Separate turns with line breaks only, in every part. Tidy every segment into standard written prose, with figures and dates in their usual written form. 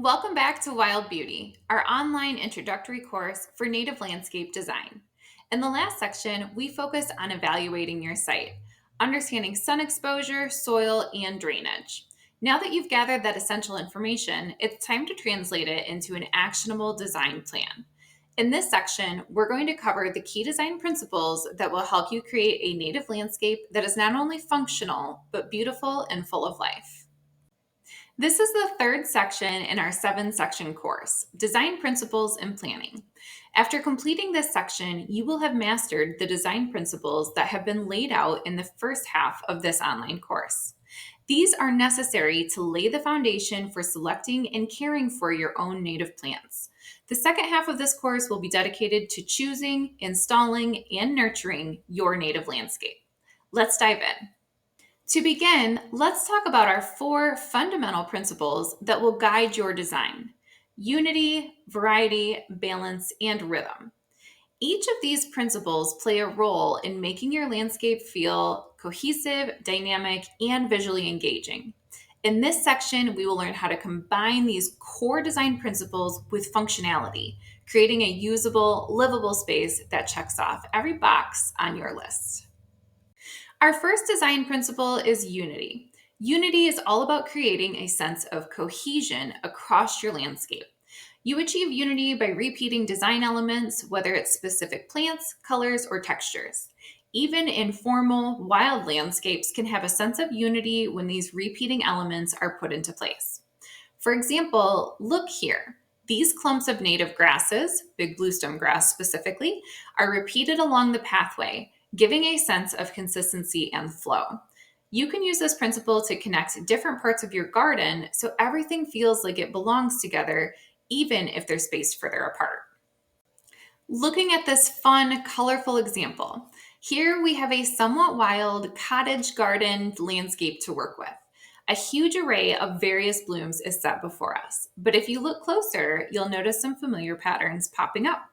Welcome back to Wild Beauty, our online introductory course for native landscape design. In the last section, we focused on evaluating your site, understanding sun exposure, soil, and drainage. Now that you've gathered that essential information, it's time to translate it into an actionable design plan. In this section, we're going to cover the key design principles that will help you create a native landscape that is not only functional, but beautiful and full of life. This is the third section in our 7-section course, Design Principles and Planning. After completing this section, you will have mastered the design principles that have been laid out in the first half of this online course. These are necessary to lay the foundation for selecting and caring for your own native plants. The second half of this course will be dedicated to choosing, installing, and nurturing your native landscape. Let's dive in. To begin, let's talk about our 4 fundamental principles that will guide your design: unity, variety, balance, and rhythm. Each of these principles play a role in making your landscape feel cohesive, dynamic, and visually engaging. In this section, we will learn how to combine these core design principles with functionality, creating a usable, livable space that checks off every box on your list. Our first design principle is unity. Unity is all about creating a sense of cohesion across your landscape. You achieve unity by repeating design elements, whether it's specific plants, colors, or textures. Even informal, wild landscapes can have a sense of unity when these repeating elements are put into place. For example, look here. These clumps of native grasses, big bluestem grass specifically, are repeated along the pathway, giving a sense of consistency and flow. You can use this principle to connect different parts of your garden so everything feels like it belongs together, even if they're spaced further apart. Looking at this fun, colorful example, here we have a somewhat wild cottage garden landscape to work with. A huge array of various blooms is set before us, but if you look closer, you'll notice some familiar patterns popping up.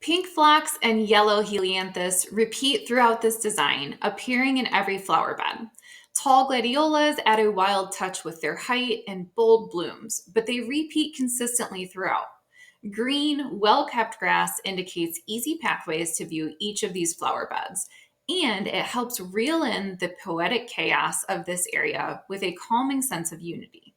Pink phlox and yellow helianthus repeat throughout this design, appearing in every flower bed. Tall gladiolas add a wild touch with their height and bold blooms, but they repeat consistently throughout. Green, well-kept grass indicates easy pathways to view each of these flower beds, and it helps reel in the poetic chaos of this area with a calming sense of unity.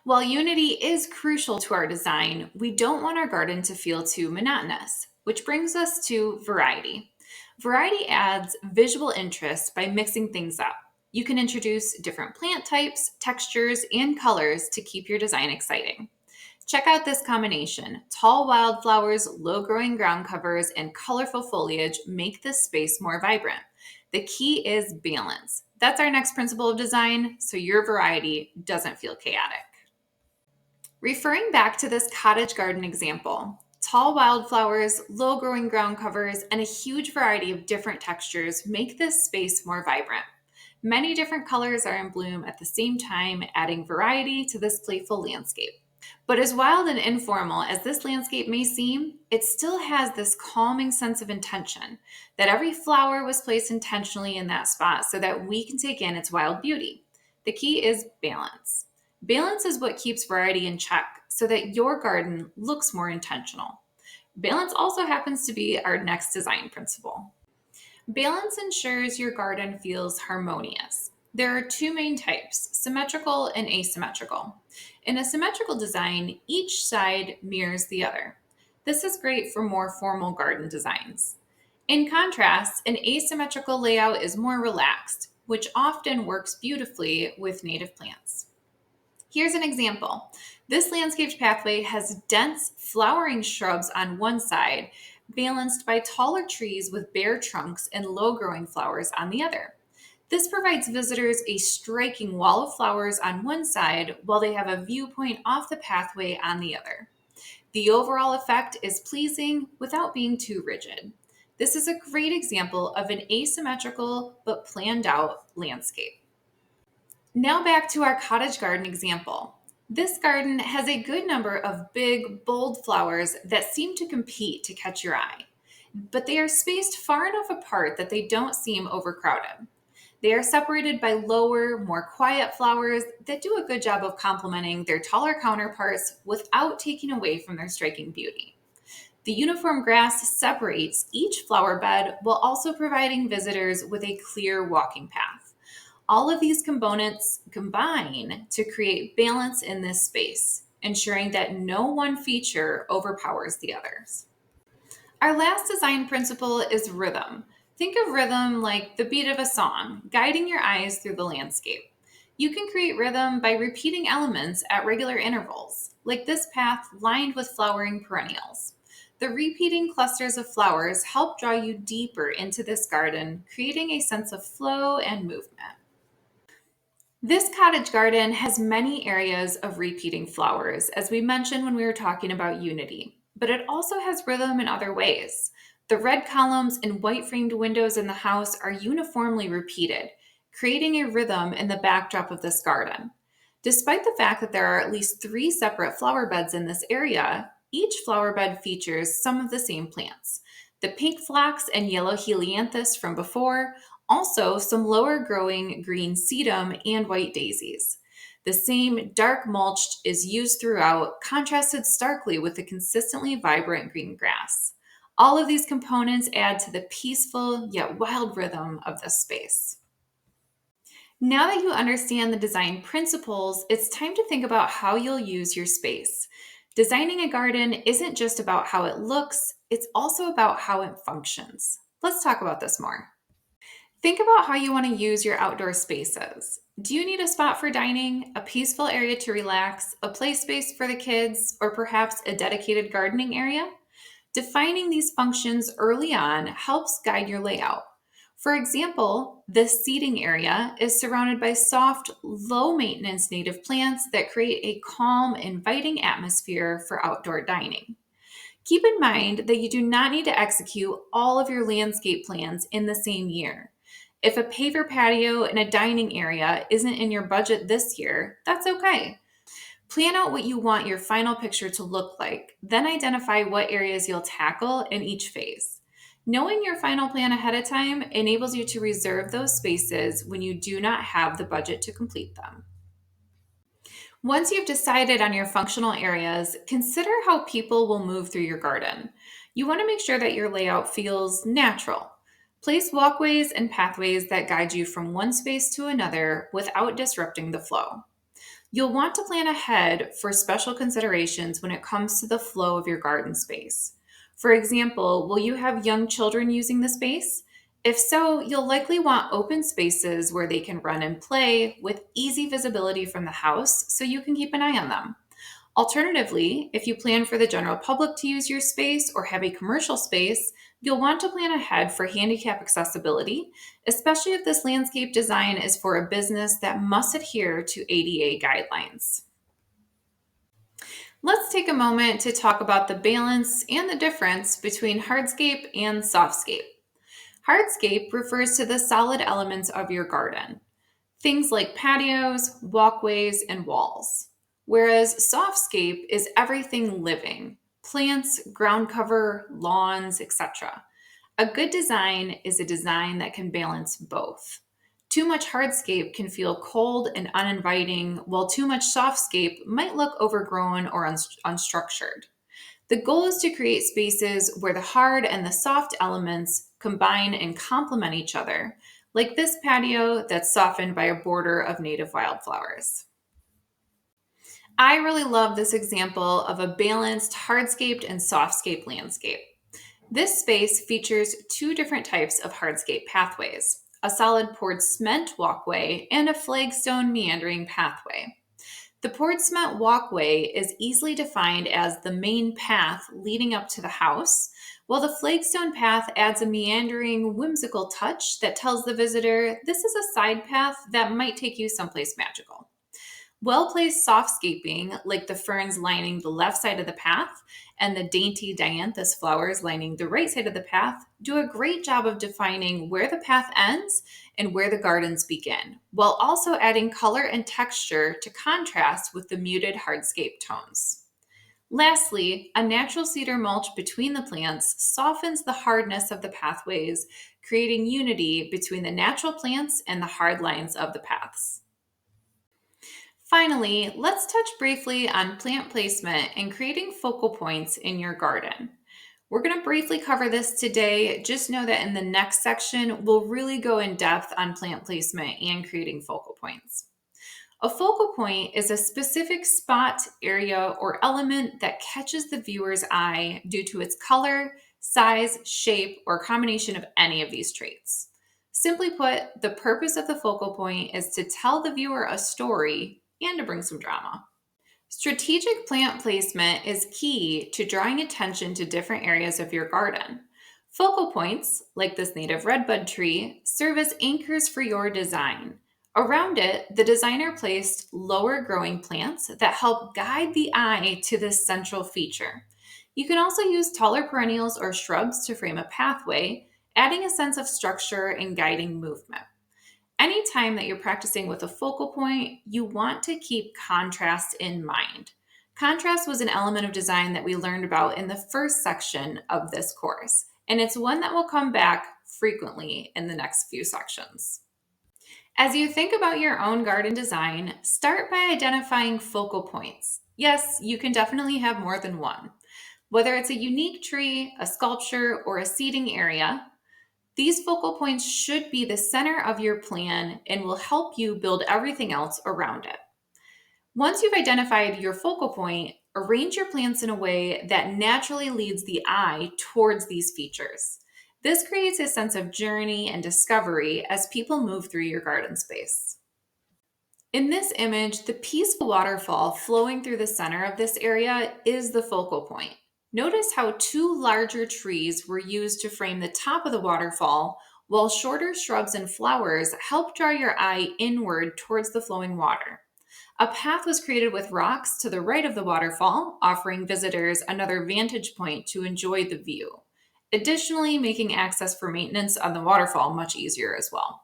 While unity is crucial to our design, we don't want our garden to feel too monotonous, which brings us to variety. Variety adds visual interest by mixing things up. You can introduce different plant types, textures, and colors to keep your design exciting. Check out this combination. Tall wildflowers, low-growing ground covers, and colorful foliage make this space more vibrant. The key is balance. That's our next principle of design, so your variety doesn't feel chaotic. Referring back to this cottage garden example, tall wildflowers, low-growing ground covers, and a huge variety of different textures make this space more vibrant. Many different colors are in bloom at the same time, adding variety to this playful landscape. But as wild and informal as this landscape may seem, it still has this calming sense of intention, that every flower was placed intentionally in that spot so that we can take in its wild beauty. The key is balance. Balance is what keeps variety in check so that your garden looks more intentional. Balance also happens to be our next design principle. Balance ensures your garden feels harmonious. There are 2 main types, symmetrical and asymmetrical. In a symmetrical design, each side mirrors the other. This is great for more formal garden designs. In contrast, an asymmetrical layout is more relaxed, which often works beautifully with native plants. Here's an example. This landscaped pathway has dense flowering shrubs on one side, balanced by taller trees with bare trunks and low-growing flowers on the other. This provides visitors a striking wall of flowers on one side while they have a viewpoint off the pathway on the other. The overall effect is pleasing without being too rigid. This is a great example of an asymmetrical but planned out landscape. Now back to our cottage garden example. This garden has a good number of big, bold flowers that seem to compete to catch your eye, but they are spaced far enough apart that they don't seem overcrowded. They are separated by lower, more quiet flowers that do a good job of complementing their taller counterparts without taking away from their striking beauty. The uniform grass separates each flower bed while also providing visitors with a clear walking path. All of these components combine to create balance in this space, ensuring that no one feature overpowers the others. Our last design principle is rhythm. Think of rhythm like the beat of a song, guiding your eyes through the landscape. You can create rhythm by repeating elements at regular intervals, like this path lined with flowering perennials. The repeating clusters of flowers help draw you deeper into this garden, creating a sense of flow and movement. This cottage garden has many areas of repeating flowers, as we mentioned when we were talking about unity, but it also has rhythm in other ways. The red columns and white framed windows in the house are uniformly repeated, creating a rhythm in the backdrop of this garden. Despite the fact that there are at least three separate flower beds in this area, each flower bed features some of the same plants. The pink phlox and yellow helianthus from before, also, some lower growing green sedum and white daisies. The same dark mulch is used throughout, contrasted starkly with the consistently vibrant green grass. All of these components add to the peaceful yet wild rhythm of this space. Now that you understand the design principles, it's time to think about how you'll use your space. Designing a garden isn't just about how it looks, it's also about how it functions. Let's talk about this more. Think about how you want to use your outdoor spaces. Do you need a spot for dining, a peaceful area to relax, a play space for the kids, or perhaps a dedicated gardening area? Defining these functions early on helps guide your layout. For example, this seating area is surrounded by soft, low maintenance native plants that create a calm, inviting atmosphere for outdoor dining. Keep in mind that you do not need to execute all of your landscape plans in the same year. If a paver patio in a dining area isn't in your budget this year, that's okay. Plan out what you want your final picture to look like, then identify what areas you'll tackle in each phase. Knowing your final plan ahead of time enables you to reserve those spaces when you do not have the budget to complete them. Once you've decided on your functional areas, consider how people will move through your garden. You want to make sure that your layout feels natural. Place walkways and pathways that guide you from one space to another without disrupting the flow. You'll want to plan ahead for special considerations when it comes to the flow of your garden space. For example, will you have young children using the space? If so, you'll likely want open spaces where they can run and play with easy visibility from the house so you can keep an eye on them. Alternatively, if you plan for the general public to use your space or have a commercial space, you'll want to plan ahead for handicap accessibility, especially if this landscape design is for a business that must adhere to ADA guidelines. Let's take a moment to talk about the balance and the difference between hardscape and softscape. Hardscape refers to the solid elements of your garden, things like patios, walkways, and walls. Whereas softscape is everything living, plants, ground cover, lawns, etc. A good design is a design that can balance both. Too much hardscape can feel cold and uninviting, while too much softscape might look overgrown or unstructured. The goal is to create spaces where the hard and the soft elements combine and complement each other, like this patio that's softened by a border of native wildflowers. I really love this example of a balanced hardscaped and softscape landscape. This space features two different types of hardscape pathways, a solid poured cement walkway and a flagstone meandering pathway. The poured cement walkway is easily defined as the main path leading up to the house, while the flagstone path adds a meandering, whimsical touch that tells the visitor this is a side path that might take you someplace magical. Well placed softscaping, like the ferns lining the left side of the path and the dainty dianthus flowers lining the right side of the path, do a great job of defining where the path ends and where the gardens begin, while also adding color and texture to contrast with the muted hardscape tones. Lastly, a natural cedar mulch between the plants softens the hardness of the pathways, creating unity between the natural plants and the hard lines of the paths. Finally, let's touch briefly on plant placement and creating focal points in your garden. We're going to briefly cover this today. Just know that in the next section, we'll really go in depth on plant placement and creating focal points. A focal point is a specific spot, area, or element that catches the viewer's eye due to its color, size, shape, or combination of any of these traits. Simply put, the purpose of the focal point is to tell the viewer a story and to bring some drama. Strategic plant placement is key to drawing attention to different areas of your garden. Focal points, like this native redbud tree, serve as anchors for your design. Around it, the designer placed lower growing plants that help guide the eye to this central feature. You can also use taller perennials or shrubs to frame a pathway, adding a sense of structure and guiding movement. Anytime that you're practicing with a focal point, you want to keep contrast in mind. Contrast was an element of design that we learned about in the first section of this course, and it's one that will come back frequently in the next few sections. As you think about your own garden design, start by identifying focal points. Yes, you can definitely have more than one. Whether it's a unique tree, a sculpture, or a seating area, these focal points should be the center of your plan and will help you build everything else around it. Once you've identified your focal point, arrange your plants in a way that naturally leads the eye towards these features. This creates a sense of journey and discovery as people move through your garden space. In this image, the peaceful waterfall flowing through the center of this area is the focal point. Notice how two larger trees were used to frame the top of the waterfall, while shorter shrubs and flowers help draw your eye inward towards the flowing water. A path was created with rocks to the right of the waterfall, offering visitors another vantage point to enjoy the view, additionally making access for maintenance on the waterfall much easier as well.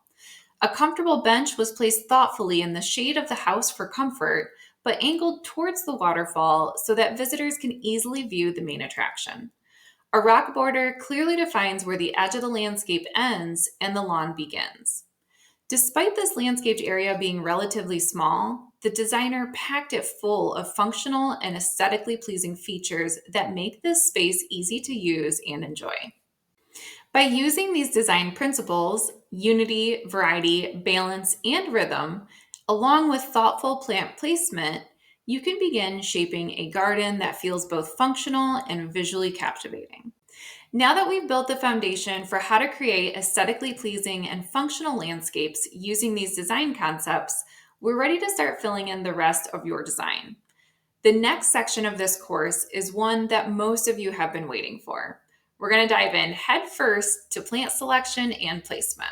A comfortable bench was placed thoughtfully in the shade of the house for comfort, but angled towards the waterfall so that visitors can easily view the main attraction. A rock border clearly defines where the edge of the landscape ends and the lawn begins. Despite this landscaped area being relatively small, the designer packed it full of functional and aesthetically pleasing features that make this space easy to use and enjoy. By using these design principles, unity, variety, balance, and rhythm, along with thoughtful plant placement, you can begin shaping a garden that feels both functional and visually captivating. Now that we've built the foundation for how to create aesthetically pleasing and functional landscapes using these design concepts, we're ready to start filling in the rest of your design. The next section of this course is one that most of you have been waiting for. We're going to dive in head first to plant selection and placement,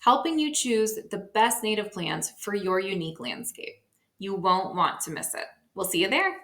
helping you choose the best native plants for your unique landscape. You won't want to miss it. We'll see you there.